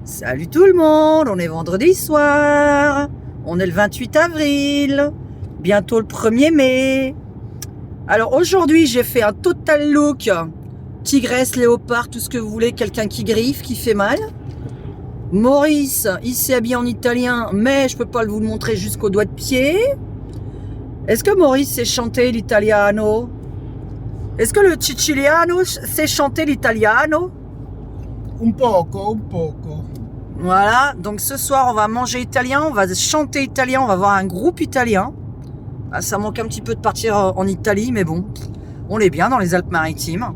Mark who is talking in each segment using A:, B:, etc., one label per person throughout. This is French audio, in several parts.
A: Salut tout le monde, on est vendredi soir, on est le 28 avril, bientôt le 1er mai. Alors aujourd'hui j'ai fait un total look, tigresse, léopard, tout ce que vous voulez, quelqu'un qui griffe, qui fait mal. Maurice, il s'est habillé en italien, mais je peux pas vous le montrer jusqu'au doigt de pied. Est-ce que Maurice sait chanter l'italiano? Est-ce que le siciliano sait chanter l'italiano?
B: Un poco.
A: Voilà, donc ce soir on va manger italien, on va chanter italien, on va voir un groupe italien. Ah, ça manque un petit peu de partir en Italie, mais bon, on est bien dans les Alpes-Maritimes.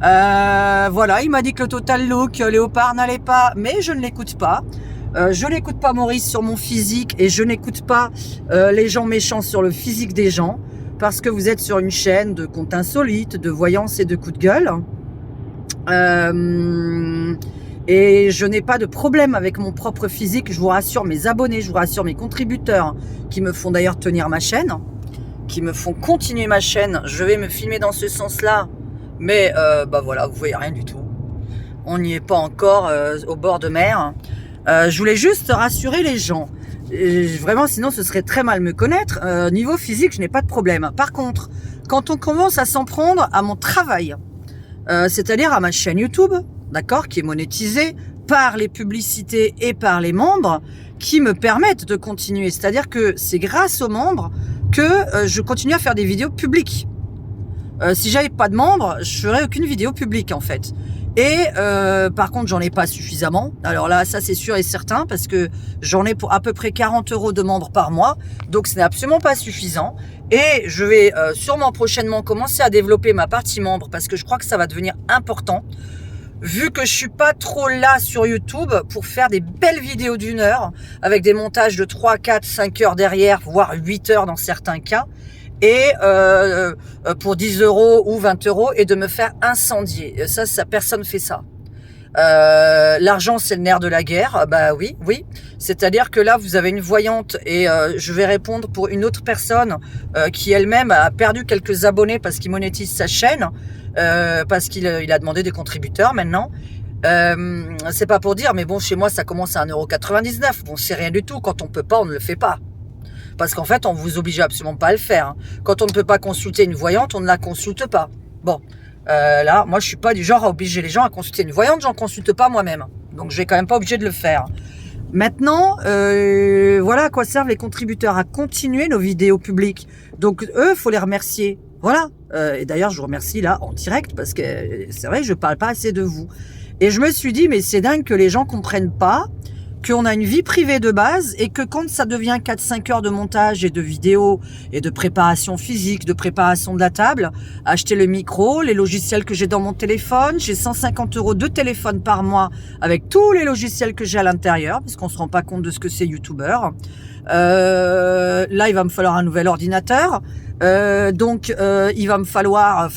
A: Voilà, il m'a dit que le total look léopard n'allait pas, mais je ne l'écoute pas. Je n'écoute pas Maurice sur mon physique et je n'écoute pas les gens méchants sur le physique des gens, parce que vous êtes sur une chaîne de contes insolites, de voyance et de coups de gueule. Et je n'ai pas de problème avec mon propre physique, je vous rassure mes abonnés, je vous rassure mes contributeurs qui me font d'ailleurs tenir ma chaîne, qui me font continuer ma chaîne. Je vais me filmer dans ce sens-là, mais bah voilà, vous voyez rien du tout. On n'y est pas encore au bord de mer. Je voulais juste rassurer les gens. Vraiment, sinon ce serait très mal me connaître. Niveau physique, je n'ai pas de problème. Par contre, quand on commence à s'en prendre à mon travail, c'est-à-dire à ma chaîne YouTube, d'accord, qui est monétisée par les publicités et par les membres qui me permettent de continuer. C'est-à-dire que c'est grâce aux membres que je continue à faire des vidéos publiques. Si j'avais pas de membres, je ferais aucune vidéo publique en fait. Et par contre, j'en ai pas suffisamment. Alors là, ça c'est sûr et certain parce que j'en ai pour à peu près 40 € de membres par mois. Donc ce n'est absolument pas suffisant. Et je vais sûrement prochainement commencer à développer ma partie membre parce que je crois que ça va devenir important. Vu que je suis pas trop là sur YouTube pour faire des belles vidéos d'1 heure avec des montages de 3, 4, 5 heures derrière, voire 8 heures dans certains cas, et pour 10 € ou 20 € et de me faire incendier. Ça personne fait ça. L'argent c'est le nerf de la guerre. Bah oui. C'est-à-dire que là vous avez une voyante et je vais répondre pour une autre personne qui elle-même a perdu quelques abonnés parce qu'il monétise sa chaîne, parce qu'il a demandé des contributeurs maintenant. C'est pas pour dire, mais bon, chez moi ça commence à 1,99 €. Bon, c'est rien du tout. Quand on peut pas, on ne le fait pas. Parce qu'en fait, on vous oblige absolument pas à le faire. Quand on ne peut pas consulter une voyante, on ne la consulte pas. Bon, là, moi, je suis pas du genre à obliger les gens à consulter une voyante. J'en consulte pas moi-même. Donc, je vais quand même pas obligé de le faire. Maintenant, voilà à quoi servent les contributeurs, à continuer nos vidéos publiques. Donc, eux, faut les remercier. Voilà. Et d'ailleurs, je vous remercie là en direct parce que c'est vrai que je parle pas assez de vous. Et je me suis dit, mais c'est dingue que les gens comprennent pas qu'on a une vie privée de base et que quand ça devient 4-5 heures de montage et de vidéos et de préparation physique, de préparation de la table, acheter le micro, les logiciels que j'ai dans mon téléphone, j'ai 150 € de téléphone par mois avec tous les logiciels que j'ai à l'intérieur parce qu'on se rend pas compte de ce que c'est YouTuber. Là, il va me falloir un nouvel ordinateur. Donc, il va me falloir,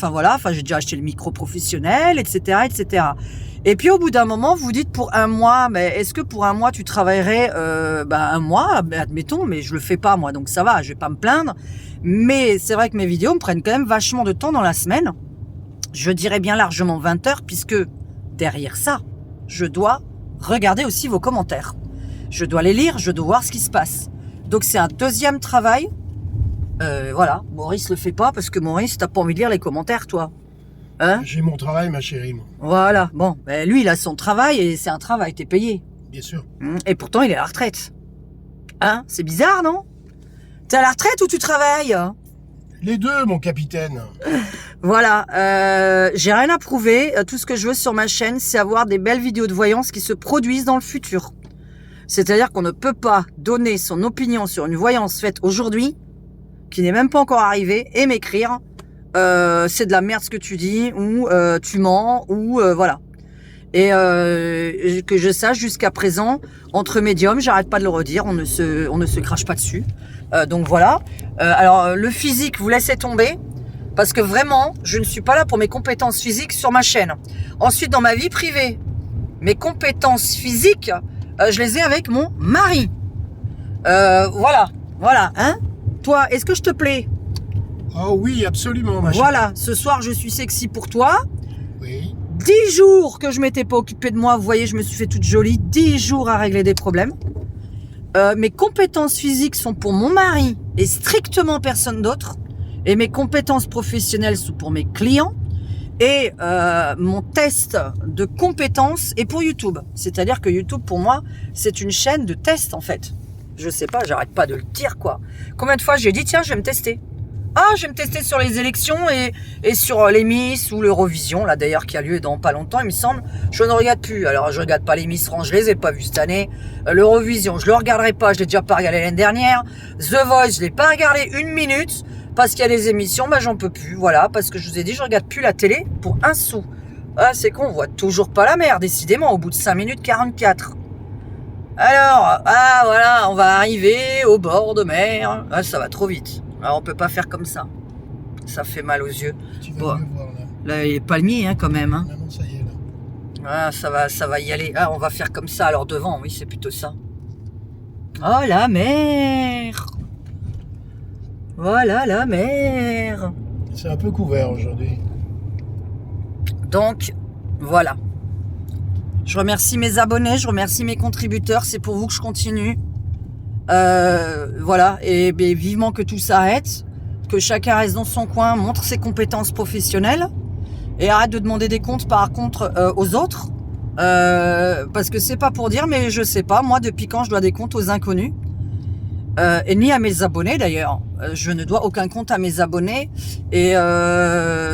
A: j'ai déjà acheté le micro professionnel, etc., etc. Et puis au bout d'un moment, vous dites pour un mois, mais est-ce que pour un mois tu travaillerais un mois, admettons, mais je le fais pas moi, donc ça va, je vais pas me plaindre. Mais c'est vrai que mes vidéos me prennent quand même vachement de temps dans la semaine. Je dirais bien largement 20 heures, puisque derrière ça, je dois regarder aussi vos commentaires. Je dois les lire, je dois voir ce qui se passe. Donc c'est un deuxième travail. Voilà, Maurice le fait pas parce que Maurice, t'as pas envie de lire les commentaires, toi. Hein?
B: J'ai mon travail, ma chérie. Moi.
A: Voilà, bon, ben lui il a son travail et c'est un travail, t'es payé.
B: Bien sûr.
A: Et pourtant il est à la retraite. Hein? C'est bizarre, non? T'es à la retraite ou tu travailles?
B: Les deux, mon capitaine.
A: Voilà, j'ai rien à prouver. Tout ce que je veux sur ma chaîne, c'est avoir des belles vidéos de voyance qui se produisent dans le futur. C'est-à-dire qu'on ne peut pas donner son opinion sur une voyance faite aujourd'hui, qui n'est même pas encore arrivée, et m'écrire c'est de la merde ce que tu dis, ou tu mens, ou voilà. Et que je sache jusqu'à présent, entre médiums, j'arrête pas de le redire, on ne se crache pas dessus. Donc voilà. Alors le physique, vous laissez tomber, parce que vraiment, je ne suis pas là pour mes compétences physiques sur ma chaîne. Ensuite, dans ma vie privée, mes compétences physiques, je les ai avec mon mari. Voilà, hein. Toi, est-ce que je te plais?
B: Oh oui, absolument, ma chérie.
A: Voilà, ce soir je suis sexy pour toi.
B: Oui.
A: 10 jours que je m'étais pas occupée de moi, vous voyez, je me suis fait toute jolie, 10 jours à régler des problèmes. Mes compétences physiques sont pour mon mari et strictement personne d'autre. Et mes compétences professionnelles sont pour mes clients. Et mon test de compétences est pour YouTube. C'est-à-dire que YouTube, pour moi, c'est une chaîne de test, en fait. Je sais pas, j'arrête pas de le dire, quoi. Combien de fois j'ai dit, tiens, je vais me tester. Ah, je vais me tester sur les élections et sur les Miss ou l'Eurovision, là d'ailleurs qui a lieu dans pas longtemps, il me semble. Je ne regarde plus. Alors je regarde pas les Miss France, je les ai pas vues cette année. L'Eurovision, je le regarderai pas, je l'ai déjà pas regardé l'année dernière. The Voice, je l'ai pas regardé 1 minute parce qu'il y a des émissions, bah j'en peux plus. Voilà, parce que je vous ai dit, je regarde plus la télé pour un sou. Ah, c'est con, on voit toujours pas la mer, décidément, au bout de 5 minutes 44. Alors, ah voilà, on va arriver au bord de mer. Ah, ça va trop vite. Alors on peut pas faire comme ça. Ça fait mal aux yeux.
B: Tu vas
A: Bon,
B: mieux voir là.
A: là il est palmier hein, quand même. Hein.
B: Non, ça y est là.
A: Ah, ça va y aller. Ah, on va faire comme ça. Alors devant, oui, c'est plutôt ça. Oh la mer. Voilà la mer.
B: C'est un peu couvert aujourd'hui.
A: Donc, voilà. Je remercie mes abonnés, je remercie mes contributeurs. C'est pour vous que je continue. Voilà, et vivement que tout s'arrête, que chacun reste dans son coin, montre ses compétences professionnelles et arrête de demander des comptes par contre aux autres, parce que c'est pas pour dire, mais je sais pas, moi depuis quand je dois des comptes aux inconnus, et ni à mes abonnés d'ailleurs. Je ne dois aucun compte à mes abonnés, et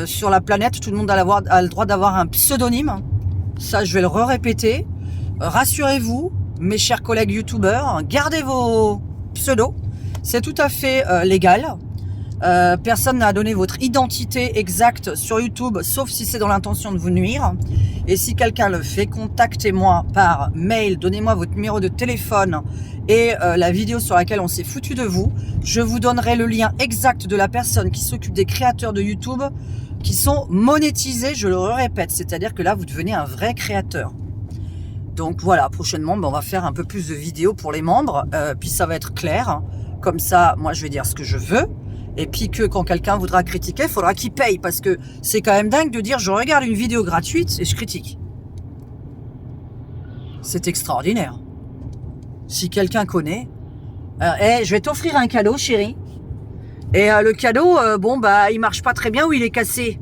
A: sur la planète tout le monde a le droit d'avoir un pseudonyme. Ça je vais le répéter. Rassurez-vous, mes chers collègues youtubeurs, gardez vos pseudos, c'est tout à fait légal. Personne n'a donné votre identité exacte sur YouTube, sauf si c'est dans l'intention de vous nuire. Et si quelqu'un le fait, contactez-moi par mail, donnez-moi votre numéro de téléphone et la vidéo sur laquelle on s'est foutu de vous. Je vous donnerai le lien exact de la personne qui s'occupe des créateurs de YouTube qui sont monétisés, je le répète, c'est-à-dire que là, vous devenez un vrai créateur. Donc voilà, prochainement, on va faire un peu plus de vidéos pour les membres, puis ça va être clair. Comme ça, moi, je vais dire ce que je veux. Et puis que quand quelqu'un voudra critiquer, il faudra qu'il paye. Parce que c'est quand même dingue de dire, je regarde une vidéo gratuite et je critique. C'est extraordinaire. Si quelqu'un connaît, je vais t'offrir un cadeau, chérie. Et le cadeau, il marche pas très bien ou il est cassé.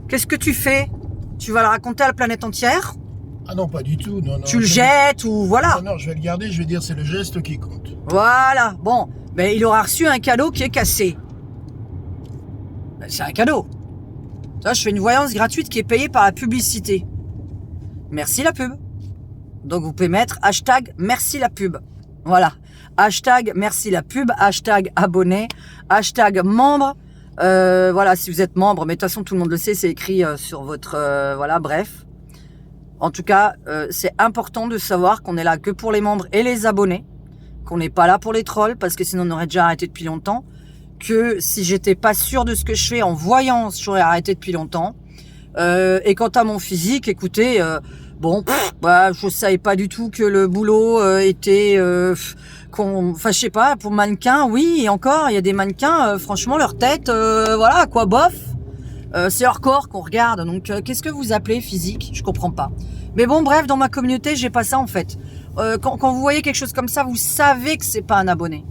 A: Qu'est-ce que tu fais? Tu vas le raconter à la planète entière?
B: Ah non, pas du tout. Non,
A: tu le jettes ou voilà.
B: Non, je vais le garder, je vais dire c'est le geste qui compte.
A: Voilà, bon, mais il aura reçu un cadeau qui est cassé. C'est un cadeau. Ça, je fais une voyance gratuite qui est payée par la publicité. Merci la pub. Donc vous pouvez mettre hashtag merci la pub. Voilà. Hashtag merci la pub, hashtag abonné, hashtag membre. Voilà, si vous êtes membre, mais de toute façon tout le monde le sait, c'est écrit sur votre... voilà, bref. En tout cas, c'est important de savoir qu'on est là que pour les membres et les abonnés, qu'on n'est pas là pour les trolls, parce que sinon on aurait déjà arrêté depuis longtemps, que si j'étais pas sûr de ce que je fais en voyant, j'aurais arrêté depuis longtemps. Et quant à mon physique, écoutez, je savais pas du tout que le boulot était... Enfin, je sais pas, pour mannequins, oui, et encore, il y a des mannequins, franchement, leur tête, voilà, quoi, bof. C'est leur corps qu'on regarde, donc qu'est-ce que vous appelez physique? Je comprends pas. Mais bon, bref, dans ma communauté, j'ai pas ça en fait. Quand vous voyez quelque chose comme ça, vous savez que c'est pas un abonné.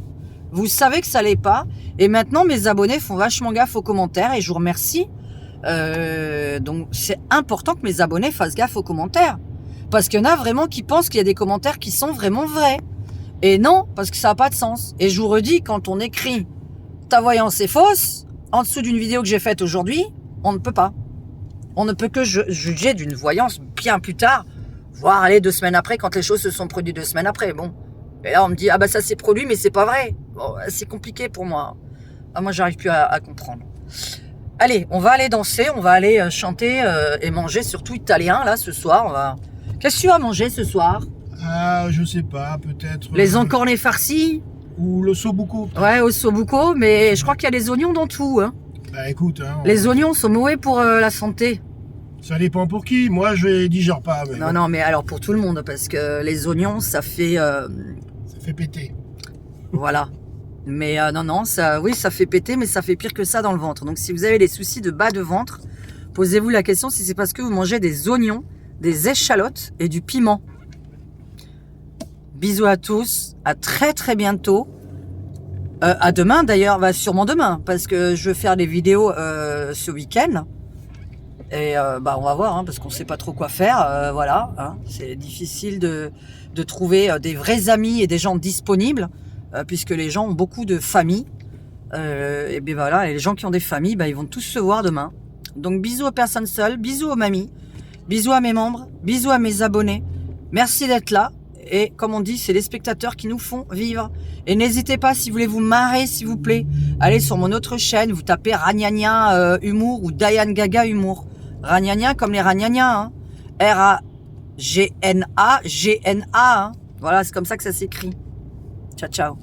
A: Vous savez que ça l'est pas. Et maintenant, mes abonnés font vachement gaffe aux commentaires et je vous remercie. Donc, c'est important que mes abonnés fassent gaffe aux commentaires. Parce qu'il y en a vraiment qui pensent qu'il y a des commentaires qui sont vraiment vrais. Et non, parce que ça n'a pas de sens. Et je vous redis, quand on écrit « ta voyance est fausse », en dessous d'une vidéo que j'ai faite aujourd'hui, on ne peut pas. On ne peut que juger d'une voyance bien plus tard, voire aller 2 semaines après, quand les choses se sont produites 2 semaines après. Bon. Et là, on me dit « ah bah ça s'est produit, mais c'est pas vrai ». Bon, c'est compliqué pour moi. Ah, moi, j'arrive plus à comprendre. Allez, on va aller danser, on va aller chanter et manger, surtout italien, là, ce soir. Qu'est-ce que tu vas manger ce soir?
B: Ah, je sais pas, peut-être...
A: Les encornets farcis?
B: Ou le sobuco.
A: Ouais, au sobuco, mais je crois qu'il y a des oignons dans tout. Hein.
B: Bah écoute... Hein,
A: les oignons sont mauvais pour la santé.
B: Ça dépend pour qui. Moi, je les digère pas. Mais
A: non, mais alors pour tout le monde, parce que les oignons, ça fait...
B: Ça fait péter.
A: Voilà. Mais non, ça fait péter, mais ça fait pire que ça dans le ventre. Donc si vous avez des soucis de bas de ventre, Posez-vous la question si c'est parce que vous mangez des oignons, des échalotes et du piment. Bisous à tous, à très très bientôt. À demain d'ailleurs, sûrement demain, parce que je vais faire des vidéos ce week-end. Et on va voir, hein, parce qu'on sait pas trop quoi faire. Voilà, hein, c'est difficile de trouver des vrais amis et des gens disponibles, puisque les gens ont beaucoup de familles. Et bien voilà, et les gens qui ont des familles, ils vont tous se voir demain. Donc bisous aux personnes seules, bisous aux mamies, bisous à mes membres, bisous à mes abonnés. Merci d'être là. Et comme on dit, c'est les spectateurs qui nous font vivre. Et n'hésitez pas, si vous voulez vous marrer, s'il vous plaît, allez sur mon autre chaîne, vous tapez Ragnagna Humour ou Diane Gaga Humour. Ragnagna comme les Ragnagnas, hein. R-A-G-N-A, G-N-A. Hein. Voilà, c'est comme ça que ça s'écrit. Ciao, ciao.